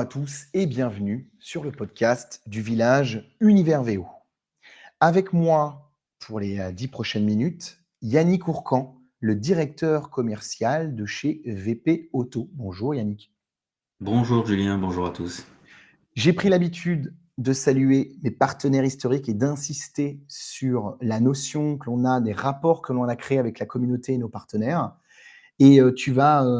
tous et bienvenue sur le podcast du village Univers VO. Avec moi pour les 10 prochaines minutes, Yannick Ourcan, le directeur commercial de chez VP Auto. Bonjour Yannick. Bonjour Julien, bonjour à tous. J'ai pris l'habitude de saluer mes partenaires historiques et d'insister sur la notion que l'on a, des rapports que l'on a créés avec la communauté et nos partenaires. Et tu vas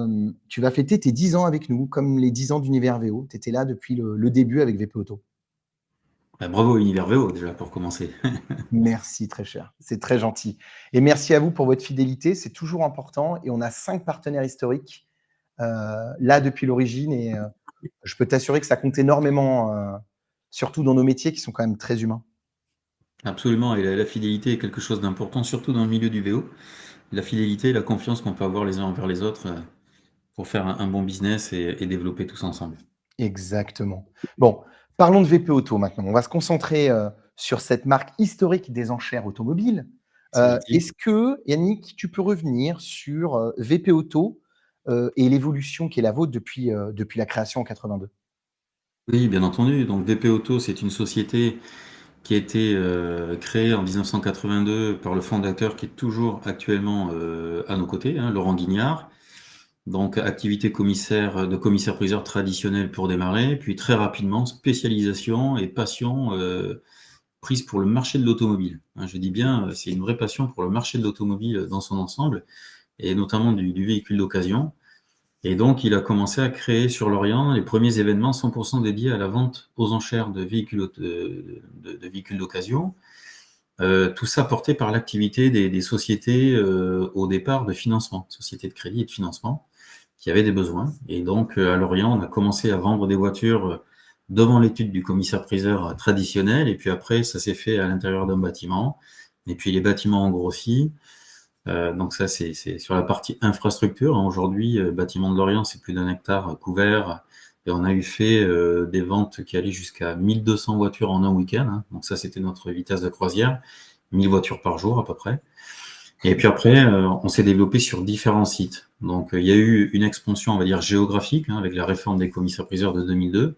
fêter tes 10 ans avec nous, comme les 10 ans d'Univers VO. Tu étais là depuis le début avec VP Auto. Bravo Univers VO déjà pour commencer. Merci très cher, c'est très gentil. Et merci à vous pour votre fidélité, c'est toujours important. Et on a 5 partenaires historiques là depuis l'origine. Et je peux t'assurer que ça compte énormément, surtout dans nos métiers qui sont quand même très humains. Absolument, et la fidélité est quelque chose d'important, surtout dans le milieu du VO. La fidélité, la confiance qu'on peut avoir les uns envers les autres pour faire un bon business et développer tous ensemble. Exactement. Bon, parlons de VP Auto maintenant. On va se concentrer sur cette marque historique des enchères automobiles. C'est gentil. Est-ce que, Yannick, tu peux revenir sur VP Auto et l'évolution qui est la vôtre depuis la création en 82? Oui, bien entendu. Donc VP Auto, c'est une société qui a été créée en 1982 par le fondateur qui est toujours actuellement à nos côtés, hein, Laurent Guignard. Donc activité commissaire-priseur traditionnel pour démarrer, puis très rapidement spécialisation et passion prise pour le marché de l'automobile. Hein, je dis bien, c'est une vraie passion pour le marché de l'automobile dans son ensemble, et notamment du véhicule d'occasion. Et donc, il a commencé à créer sur l'Orient les premiers événements 100% dédiés à la vente aux enchères de véhicules de véhicules d'occasion. Tout ça porté par l'activité des sociétés au départ de financement, sociétés de crédit et de financement, qui avaient des besoins. Et donc, à Lorient, on a commencé à vendre des voitures devant l'étude du commissaire-priseur traditionnel, et puis après, ça s'est fait à l'intérieur d'un bâtiment, et puis les bâtiments ont grossi. Donc ça, c'est sur la partie infrastructure. Aujourd'hui, bâtiment de Lorient, c'est plus d'1 hectare couvert, et on a eu fait des ventes qui allaient jusqu'à 1200 voitures en un week-end. Hein. Donc ça, c'était notre vitesse de croisière, 1000 voitures par jour à peu près. Et puis après, on s'est développé sur différents sites. Donc, il y a eu une expansion, on va dire, géographique, hein, avec la réforme des commissaires-priseurs de 2002.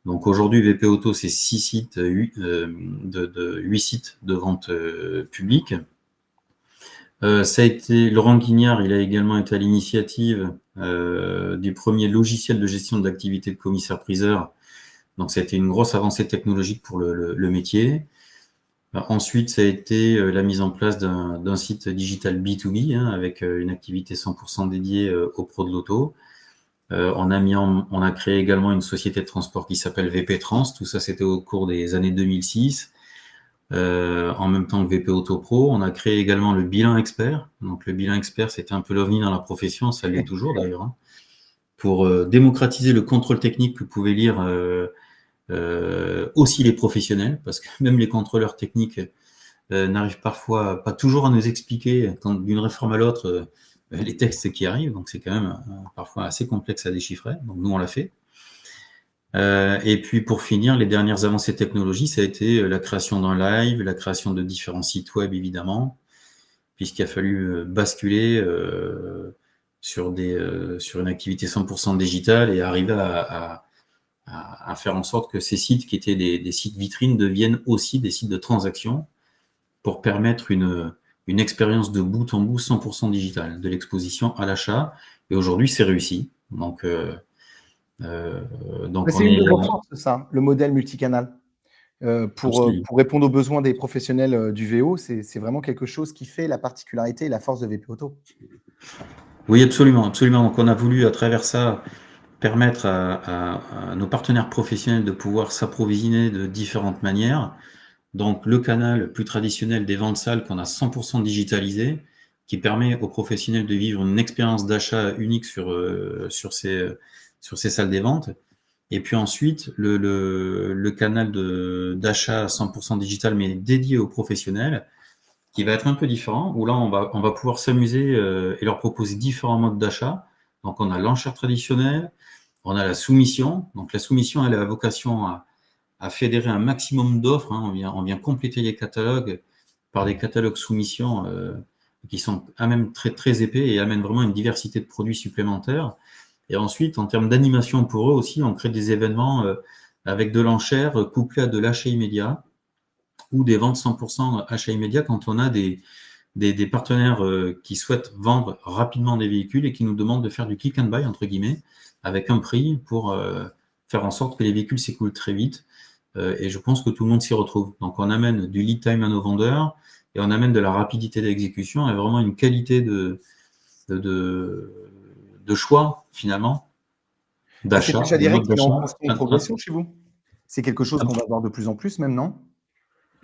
Donc, aujourd'hui, VP Auto, c'est 6 sites, 8 sites de vente publique. Ça a été Laurent Guignard, il a également été à l'initiative du premier logiciel de gestion de l'activité de commissaire-priseur. Donc, ça a été une grosse avancée technologique pour le métier. Ensuite, ça a été la mise en place d'un site digital B2B, hein, avec une activité 100% dédiée aux pros de l'auto. On a créé également une société de transport qui s'appelle VP Trans. Tout ça, c'était au cours des années 2006. En même temps que VP Auto Pro, on a créé également le bilan expert. Donc, le bilan expert, c'était un peu l'ovni dans la profession, ça l'est toujours d'ailleurs, hein, pour démocratiser le contrôle technique que pouvaient lire aussi les professionnels, parce que même les contrôleurs techniques n'arrivent parfois pas toujours à nous expliquer, d'une réforme à l'autre, les textes qui arrivent. Donc, c'est quand même parfois assez complexe à déchiffrer. Donc, nous, on l'a fait. Et puis, pour finir, les dernières avancées technologiques, ça a été la création d'un live, la création de différents sites web, évidemment, puisqu'il a fallu basculer sur une activité 100% digitale et arriver à faire en sorte que ces sites qui étaient des sites vitrines deviennent aussi des sites de transaction pour permettre une expérience de bout en bout 100% digitale, de l'exposition à l'achat. Et aujourd'hui, c'est réussi. Donc C'est on une est de vos forces, ça, le modèle multicanal. absolument. Pour répondre aux besoins des professionnels du VO, c'est vraiment quelque chose qui fait la particularité et la force de VP Auto. Oui, absolument, absolument. Donc on a voulu à travers ça permettre à nos partenaires professionnels de pouvoir s'approvisionner de différentes manières. Donc le canal plus traditionnel des ventes salles qu'on a 100% digitalisé, qui permet aux professionnels de vivre une expérience d'achat unique sur ces salles des ventes. Et puis ensuite, le canal d'achat 100% digital, mais dédié aux professionnels, qui va être un peu différent, où là, on va pouvoir s'amuser et leur proposer différents modes d'achat. Donc, on a l'enchère traditionnelle, on a la soumission. Donc, la soumission, elle a vocation à fédérer un maximum d'offres. Hein. On vient compléter les catalogues par des catalogues soumission qui sont à même très, très épais et amènent vraiment une diversité de produits supplémentaires. Et ensuite, en termes d'animation pour eux aussi, on crée des événements avec de l'enchère couplé à de l'achat immédiat ou des ventes 100% achat immédiat quand on a des partenaires qui souhaitent vendre rapidement des véhicules et qui nous demandent de faire du click and buy, entre guillemets, avec un prix pour faire en sorte que les véhicules s'écoulent très vite. Et je pense que tout le monde s'y retrouve. Donc on amène du lead time à nos vendeurs et on amène de la rapidité d'exécution et vraiment une qualité de, de choix, finalement, Ah, c'est d'achat, plus, je de dirais, mode qu'il est en d'achat. constante progression chez vous? C'est quelque chose qu'on va voir de plus en plus même, non?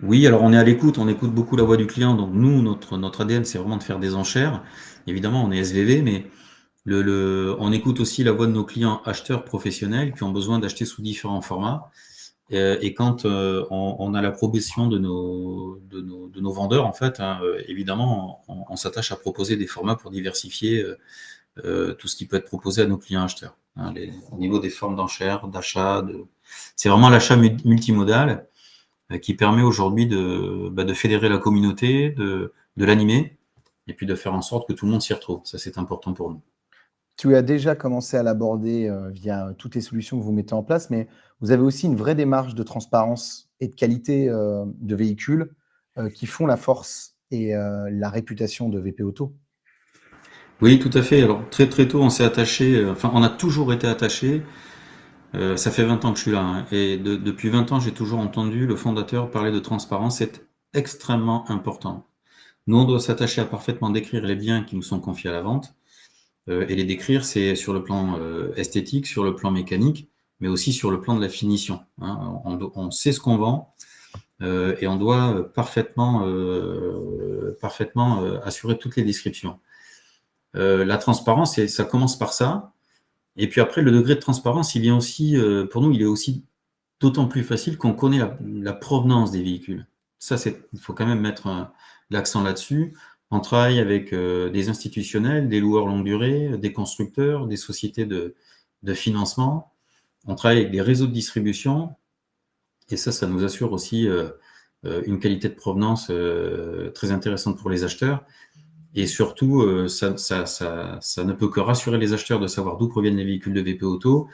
Oui, alors on est à l'écoute, on écoute beaucoup la voix du client. Donc nous, notre ADN, c'est vraiment de faire des enchères. Évidemment, on est SVV, mais on écoute aussi la voix de nos clients acheteurs professionnels qui ont besoin d'acheter sous différents formats. Et quand on a la proposition de nos vendeurs, en fait, hein, évidemment, on s'attache à proposer des formats pour diversifier tout ce qui peut être proposé à nos clients acheteurs. Hein, au niveau des formes d'enchères, d'achat, c'est vraiment l'achat multimodal qui permet aujourd'hui de fédérer la communauté, de l'animer, et puis de faire en sorte que tout le monde s'y retrouve. Ça, c'est important pour nous. Tu as déjà commencé à l'aborder, via toutes les solutions que vous mettez en place, mais vous avez aussi une vraie démarche de transparence et de qualité, de véhicules, qui font la force et la réputation de VP Auto. Oui, tout à fait. Alors, très très tôt, on s'est attaché, enfin, on a toujours été attaché. Ça fait 20 ans que je suis là, hein, et depuis 20 ans, j'ai toujours entendu le fondateur parler de transparence. C'est extrêmement important. Nous, on doit s'attacher à parfaitement décrire les biens qui nous sont confiés à la vente. Et les décrire, c'est sur le plan esthétique, sur le plan mécanique, mais aussi sur le plan de la finition. Hein. On sait ce qu'on vend et on doit parfaitement assurer toutes les descriptions. La transparence, ça commence par ça. Et puis après, le degré de transparence, il vient aussi, pour nous, il est aussi d'autant plus facile qu'on connaît la provenance des véhicules. Ça, il faut quand même mettre l'accent là-dessus. On travaille avec des institutionnels, des loueurs longue durée, des constructeurs, des sociétés de financement. On travaille avec des réseaux de distribution. Et ça nous assure aussi une qualité de provenance très intéressante pour les acheteurs. Et surtout, ça ne peut que rassurer les acheteurs de savoir d'où proviennent les véhicules de VP Auto.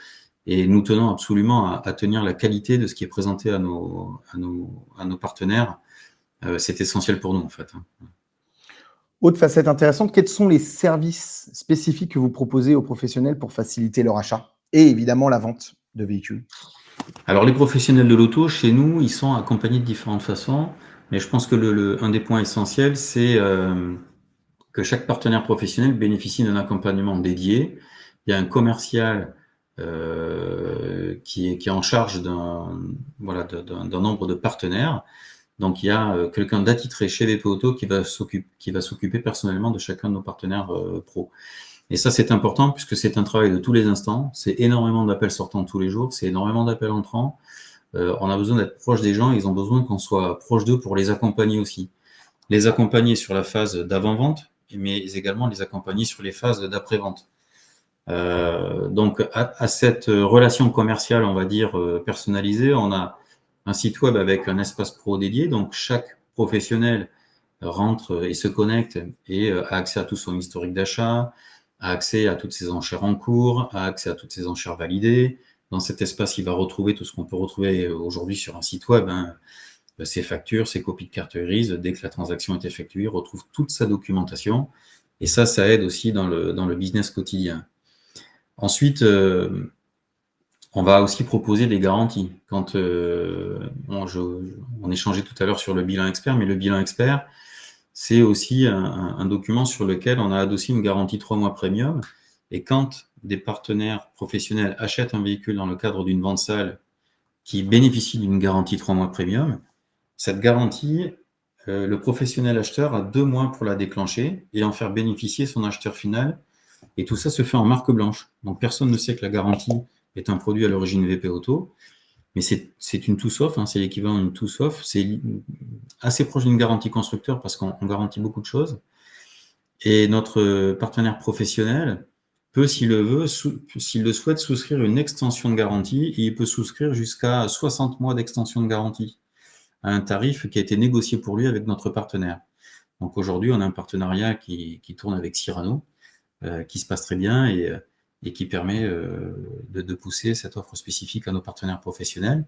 Et nous tenons absolument à tenir la qualité de ce qui est présenté à nos partenaires. C'est essentiel pour nous, en fait. Hein. Autre facette intéressante, quels sont les services spécifiques que vous proposez aux professionnels pour faciliter leur achat et évidemment la vente de véhicules? Alors, les professionnels de l'auto, chez nous, ils sont accompagnés de différentes façons. Mais je pense que un des points essentiels, c'est que chaque partenaire professionnel bénéficie d'un accompagnement dédié. Il y a un commercial qui est en charge d'un nombre de partenaires. Donc il y a quelqu'un d'attitré chez VP Auto qui va s'occuper personnellement de chacun de nos partenaires pro. Et ça, c'est important puisque c'est un travail de tous les instants. C'est énormément d'appels sortants tous les jours, c'est énormément d'appels entrants. On a besoin d'être proche des gens, ils ont besoin qu'on soit proche d'eux pour les accompagner aussi. Les accompagner sur la phase d'avant-vente, mais également les accompagner sur les phases d'après-vente. Donc à cette relation commerciale, on va dire personnalisée, on a un site web avec un espace pro dédié. Donc chaque professionnel rentre et se connecte et a accès à tout son historique d'achat, a accès à toutes ses enchères en cours, a accès à toutes ses enchères validées. Dans cet espace, il va retrouver tout ce qu'on peut retrouver aujourd'hui sur un site web, hein, ses factures, ses copies de carte grise. Dès que la transaction est effectuée, il retrouve toute sa documentation. Et ça aide aussi dans le business quotidien. Ensuite, on va aussi proposer des garanties. Quand on échangeait tout à l'heure sur le bilan expert, mais le bilan expert, c'est aussi un document sur lequel on a adossé une garantie 3 mois premium. Et quand des partenaires professionnels achètent un véhicule dans le cadre d'une vente salle qui bénéficie d'une garantie 3 mois premium, cette garantie, le professionnel acheteur a 2 mois pour la déclencher et en faire bénéficier son acheteur final. Et tout ça se fait en marque blanche. Donc personne ne sait que la garantie est un produit à l'origine VP Auto, mais c'est une tout-sauf, hein, c'est l'équivalent d'une tout-sauf. C'est assez proche d'une garantie constructeur parce qu'on garantit beaucoup de choses. Et notre partenaire professionnel peut, s'il le veut, s'il le souhaite, souscrire une extension de garantie et il peut souscrire jusqu'à 60 mois d'extension de garantie à un tarif qui a été négocié pour lui avec notre partenaire. Donc aujourd'hui, on a un partenariat qui tourne avec Cyrano, qui se passe très bien et qui permet de pousser cette offre spécifique à nos partenaires professionnels.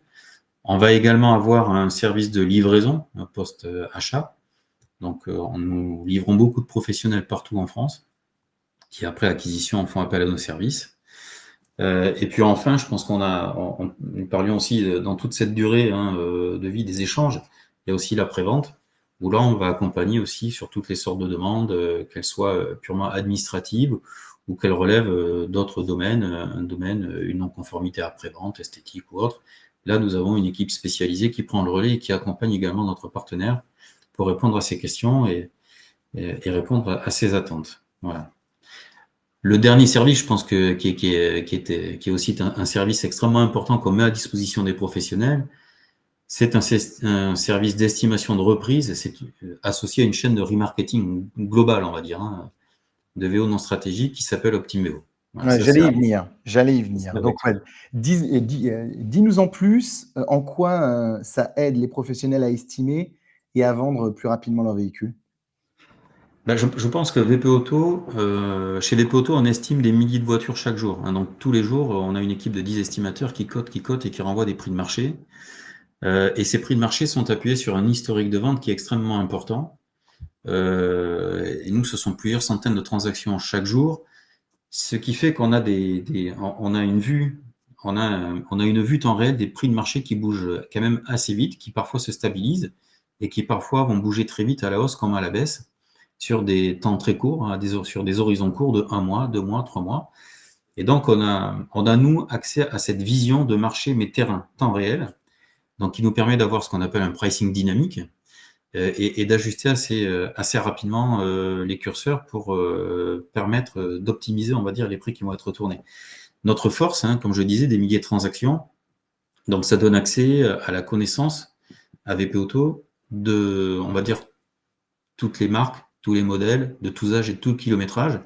On va également avoir un service de livraison, un post-achat. Donc, nous livrons beaucoup de professionnels partout en France, qui après acquisition font appel à nos services. Et puis enfin, je pense nous parlions aussi dans toute cette durée de vie des échanges, il y a aussi l'après-vente, où là on va accompagner aussi sur toutes les sortes de demandes, qu'elles soient purement administratives ou qu'elles relèvent d'autres domaines, un domaine, une non-conformité après-vente, esthétique ou autre. Là, nous avons une équipe spécialisée qui prend le relais et qui accompagne également notre partenaire pour répondre à ces questions et répondre à ses attentes. Voilà. Le dernier service, je pense qui est aussi un service extrêmement important qu'on met à disposition des professionnels, c'est un service d'estimation de reprise, c'est associé à une chaîne de remarketing globale, on va dire, de VO non stratégique qui s'appelle OptimVO. Voilà, Ouais, ça sert j'allais y venir. Donc, avec. ouais, dis-nous en plus, en quoi, ça aide les professionnels à estimer et à vendre plus rapidement leur véhicule? Ben, je pense que VP Auto, chez VP Auto, on estime des milliers de voitures chaque jour, hein. Donc tous les jours, on a une équipe de 10 estimateurs qui cotent et qui renvoient des prix de marché. Et ces prix de marché sont appuyés sur un historique de vente qui est extrêmement important. Et nous, ce sont plusieurs centaines de transactions chaque jour, ce qui fait qu'on a on a une vue, on a une vue temps réel des prix de marché qui bougent quand même assez vite, qui parfois se stabilisent et qui parfois vont bouger très vite à la hausse comme à la baisse sur des temps très courts, hein, sur des horizons courts de 1 mois, 2 mois, 3 mois. Et donc, on a nous accès à cette vision de marché, mais terrain, temps réel, donc qui nous permet d'avoir ce qu'on appelle un pricing dynamique et d'ajuster assez rapidement les curseurs pour permettre d'optimiser, on va dire, les prix qui vont être retournés. Notre force, hein, comme je disais, des milliers de transactions, donc ça donne accès à la connaissance à VP Auto de, on va dire, toutes les marques, tous les modèles, de tous âges et de tout kilométrage.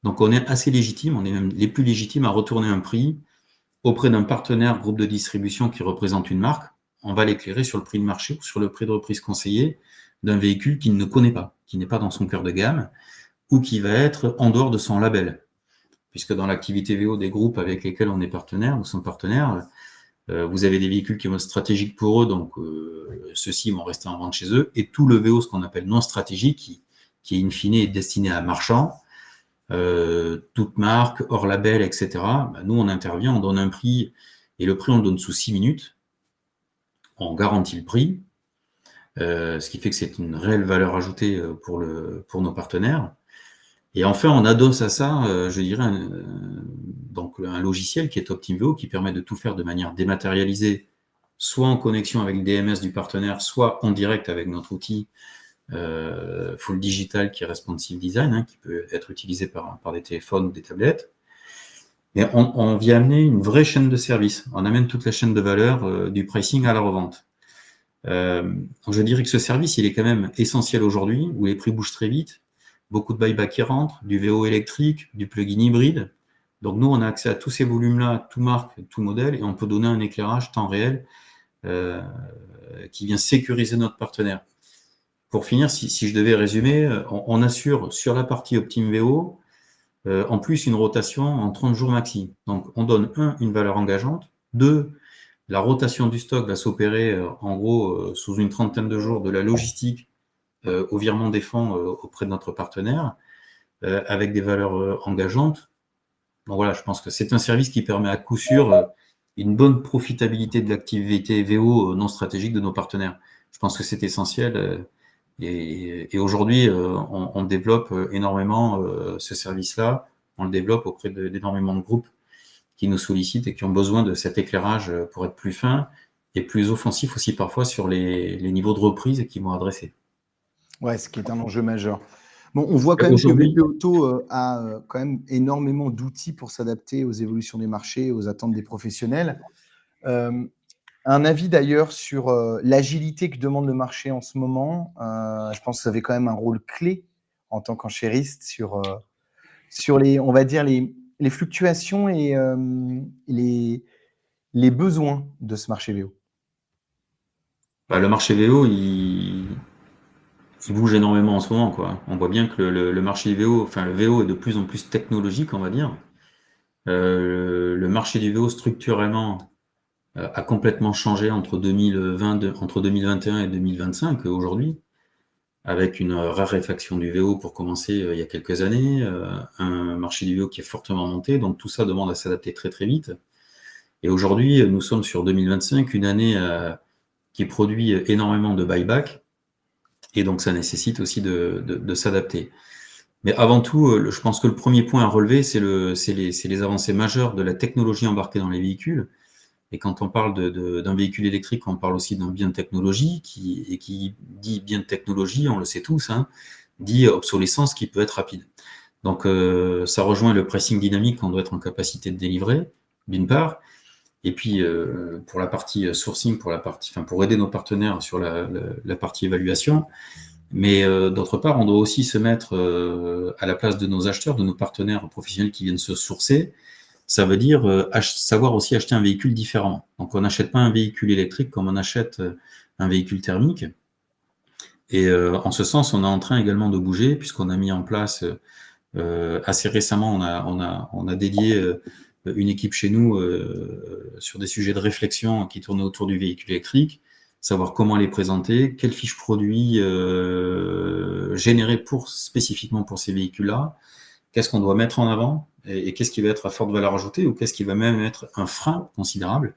Donc on est assez légitime, on est même les plus légitimes à retourner un prix auprès d'un partenaire groupe de distribution qui représente une marque. On va l'éclairer sur le prix de marché ou sur le prix de reprise conseillé d'un véhicule qu'il ne connaît pas, qui n'est pas dans son cœur de gamme ou qui va être en dehors de son label. Puisque dans l'activité VO des groupes avec lesquels on est partenaire, nous sommes partenaires, vous avez des véhicules qui vont être stratégiques pour eux, donc ceux-ci vont rester en vente chez eux, et tout le VO, ce qu'on appelle non stratégique, qui est in fine est destiné à marchands, toute marque, hors label, etc. Nous, on intervient, on donne un prix, et le prix, on le donne sous 6 minutes. On garantit le prix, ce qui fait que c'est une réelle valeur ajoutée pour nos partenaires. Et enfin, on adosse à ça, je dirais, donc un logiciel qui est OptimVO, qui permet de tout faire de manière dématérialisée, soit en connexion avec le DMS du partenaire, soit en direct avec notre outil full digital qui est responsive design, hein, qui peut être utilisé par des téléphones ou des tablettes. Et on vient amener une vraie chaîne de service. On amène toute la chaîne de valeur du pricing à la revente. Je dirais que ce service, il est quand même essentiel aujourd'hui, où les prix bougent très vite, beaucoup de buyback qui rentrent, du VO électrique, du plug-in hybride. Donc nous, on a accès à tous ces volumes-là, tout marque, tout modèle, et on peut donner un éclairage temps réel qui vient sécuriser notre partenaire. Pour finir, si je devais résumer, on assure sur la partie OptimVO, en plus une rotation en 30 jours maxi. Donc on donne, une valeur engageante, 2, la rotation du stock va s'opérer en gros sous une trentaine de jours de la logistique au virement des fonds auprès de notre partenaire, avec des valeurs engageantes. Donc voilà, je pense que c'est un service qui permet à coup sûr une bonne profitabilité de l'activité VO non stratégique de nos partenaires. Je pense que c'est essentiel. Et aujourd'hui, on développe énormément ce service-là. On le développe auprès d'énormément de groupes qui nous sollicitent et qui ont besoin de cet éclairage pour être plus fin et plus offensif aussi parfois sur les niveaux de reprise qu'ils vont adresser. Ouais, ce qui est un enjeu majeur. Bon, on voit quand même que Aujourd'hui, VP Auto, a, quand même énormément d'outils pour s'adapter aux évolutions des marchés, aux attentes des professionnels. Hem, un avis d'ailleurs sur, l'agilité que demande le marché en ce moment? Je pense que vous avez quand même un rôle clé en tant qu'enchériste sur les, on va dire, les fluctuations et les besoins de ce marché VO. le marché VO, il bouge énormément en ce moment, quoi. On voit bien que le marché VO, enfin le VO est de plus en plus technologique, on va dire. Le marché du VO structurellement a complètement changé entre 2021 et 2025 aujourd'hui, avec une raréfaction du VO pour commencer il y a quelques années, un marché du VO qui est fortement monté, donc tout ça demande à s'adapter très très vite. Et aujourd'hui, nous sommes sur 2025, une année qui produit énormément de buyback, et donc ça nécessite aussi de s'adapter. Mais avant tout, je pense que le premier point à relever, c'est les avancées majeures de la technologie embarquée dans les véhicules. Et quand on parle d'un véhicule électrique, on parle aussi d'un bien de technologie, et qui dit bien de technologie, on le sait tous, hein, dit obsolescence qui peut être rapide. Donc ça rejoint le pricing dynamique qu'on doit être en capacité de délivrer, d'une part, et puis pour la partie sourcing, pour aider nos partenaires sur la partie évaluation, mais d'autre part, on doit aussi se mettre à la place de nos acheteurs, de nos partenaires professionnels qui viennent se sourcer. Ça veut dire savoir aussi acheter un véhicule différemment. Donc on n'achète pas un véhicule électrique comme on achète un véhicule thermique. Et en ce sens, on est en train également de bouger, puisqu'on a mis en place assez récemment, on a dédié une équipe chez nous sur des sujets de réflexion qui tournaient autour du véhicule électrique, savoir comment les présenter, quelles fiches produits générer spécifiquement pour ces véhicules-là, qu'est-ce qu'on doit mettre en avant et qu'est-ce qui va être à forte valeur ajoutée ou qu'est-ce qui va même être un frein considérable.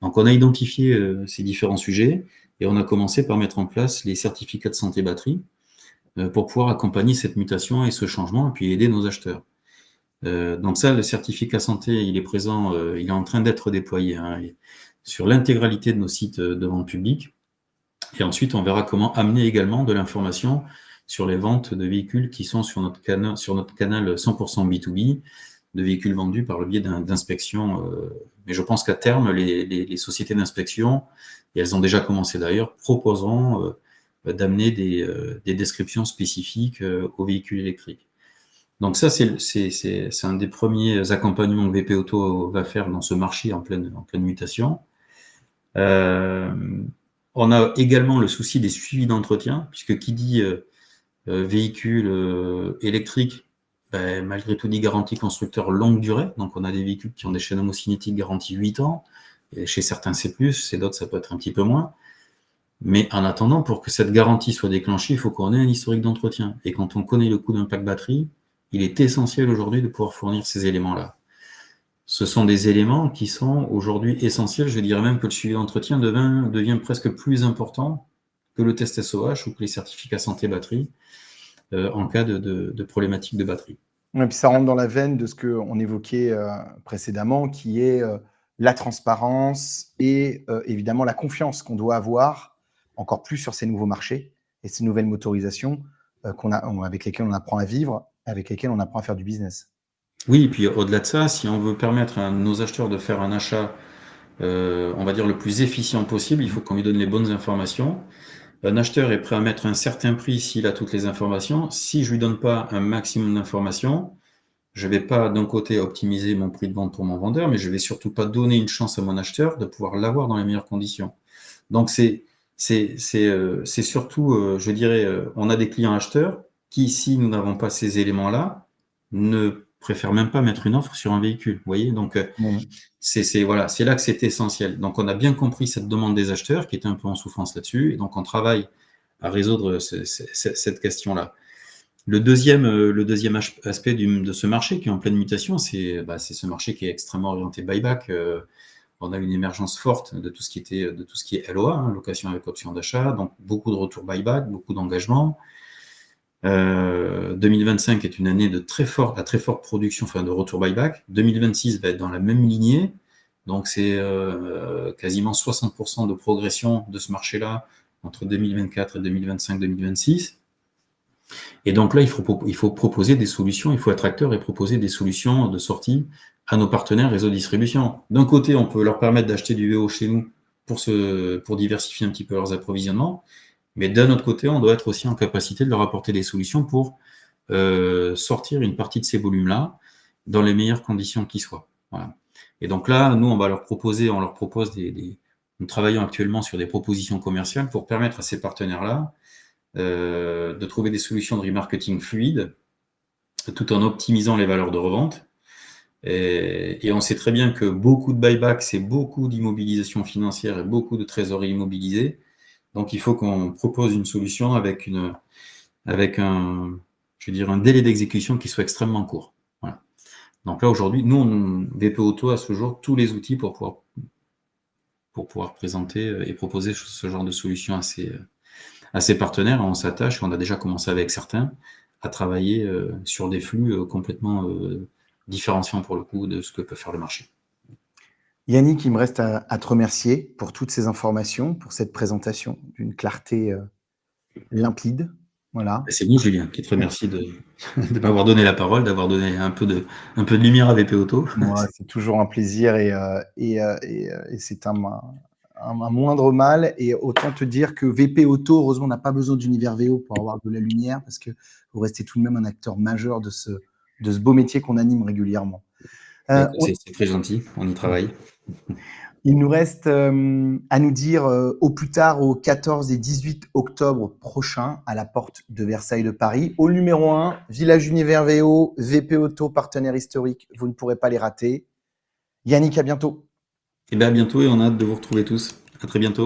Donc on a identifié ces différents sujets et on a commencé par mettre en place les certificats de santé batterie pour pouvoir accompagner cette mutation et ce changement et puis aider nos acheteurs. Donc ça, le certificat santé, il est présent, il est en train d'être déployé hein, sur l'intégralité de nos sites de vente publique. Et ensuite, on verra comment amener également de l'information sur les ventes de véhicules qui sont sur notre canal 100% B2B, de véhicules vendus par le biais d'inspections. Mais je pense qu'à terme, les sociétés d'inspection, et elles ont déjà commencé d'ailleurs, proposeront d'amener des descriptions spécifiques aux véhicules électriques. Donc ça, c'est un des premiers accompagnements que VP Auto va faire dans ce marché en pleine mutation. On a également le souci des suivis d'entretien, puisque qui dit véhicule électrique, ben, malgré tout dit garantie constructeur longue durée. Donc on a des véhicules qui ont des chaînes homocinétiques garantie 8 ans. Et chez certains c'est plus, chez d'autres ça peut être un petit peu moins. Mais en attendant, pour que cette garantie soit déclenchée, il faut qu'on ait un historique d'entretien. Et quand on connaît le coût d'un pack batterie, il est essentiel aujourd'hui de pouvoir fournir ces éléments-là. Ce sont des éléments qui sont aujourd'hui essentiels. Je dirais même que le suivi d'entretien devient presque plus important que le test SOH ou que les certificats santé batterie en cas de problématique de batterie. Et puis ça rentre dans la veine de ce qu'on évoquait précédemment, qui est la transparence et évidemment la confiance qu'on doit avoir encore plus sur ces nouveaux marchés et ces nouvelles motorisations avec lesquelles on apprend à vivre, avec lesquelles on apprend à faire du business. Oui, et puis au-delà de ça, si on veut permettre à nos acheteurs de faire un achat, on va dire le plus efficient possible, il faut qu'on lui donne les bonnes informations. Un acheteur est prêt à mettre un certain prix s'il a toutes les informations. Si je lui donne pas un maximum d'informations, je vais pas d'un côté optimiser mon prix de vente pour mon vendeur, mais je vais surtout pas donner une chance à mon acheteur de pouvoir l'avoir dans les meilleures conditions. Donc c'est surtout, je dirais, on a des clients acheteurs qui, si nous n'avons pas ces éléments-là, ne préfèrent même pas mettre une offre sur un véhicule. Vous voyez, donc voilà, c'est là que c'est essentiel. Donc on a bien compris cette demande des acheteurs qui était un peu en souffrance là-dessus, et donc on travaille à résoudre cette question-là. Le deuxième aspect de ce marché qui est en pleine mutation, c'est ce marché qui est extrêmement orienté buyback. On a une émergence forte de tout ce qui est LOA, hein, location avec option d'achat, donc beaucoup de retours buyback, beaucoup d'engagement. 2025 est une année de très forte production, enfin de retour buyback. 2026 va être dans la même lignée, donc c'est quasiment 60% de progression de ce marché-là entre 2024 et 2025-2026. Et donc là, il faut proposer des solutions, il faut être acteur et proposer des solutions de sortie à nos partenaires réseau de distribution. D'un côté, on peut leur permettre d'acheter du VO chez nous pour diversifier un petit peu leurs approvisionnements, mais d'un autre côté, on doit être aussi en capacité de leur apporter des solutions pour sortir une partie de ces volumes-là dans les meilleures conditions qui soient. Voilà. Et donc là, nous, on leur propose nous travaillons actuellement sur des propositions commerciales pour permettre à ces partenaires-là de trouver des solutions de remarketing fluides tout en optimisant les valeurs de revente Et on sait très bien que beaucoup de buyback, c'est beaucoup d'immobilisation financière et beaucoup de trésorerie immobilisée. Donc il faut qu'on propose une solution avec un, je veux dire, un délai d'exécution qui soit extrêmement court. Voilà. Donc là, aujourd'hui, nous, VP Auto, à ce jour, tous les outils pour pouvoir présenter et proposer ce genre de solution à ses partenaires. On s'attache, on a déjà commencé avec certains, à travailler sur des flux complètement différenciants pour le coup de ce que peut faire le marché. Yannick, il me reste à te remercier pour toutes ces informations, pour cette présentation d'une clarté limpide. Voilà. C'est nous, Julien, qui te remercie de m'avoir donné la parole, d'avoir donné un peu de lumière à VP Auto. Moi, c'est toujours un plaisir et c'est un moindre mal. Et autant te dire que VP Auto, heureusement, on n'a pas besoin d'univers VO pour avoir de la lumière parce que vous restez tout de même un acteur majeur de ce beau métier qu'on anime régulièrement. Écoute, c'est très gentil, on y travaille. Il nous reste à nous dire au plus tard au 14 et 18 octobre prochain à la porte de Versailles de Paris. Hall numéro 1, Village Univers VO, VP Auto, partenaire historique. Vous ne pourrez pas les rater. Yannick, à bientôt. Et bien à bientôt et on a hâte de vous retrouver tous. À très bientôt.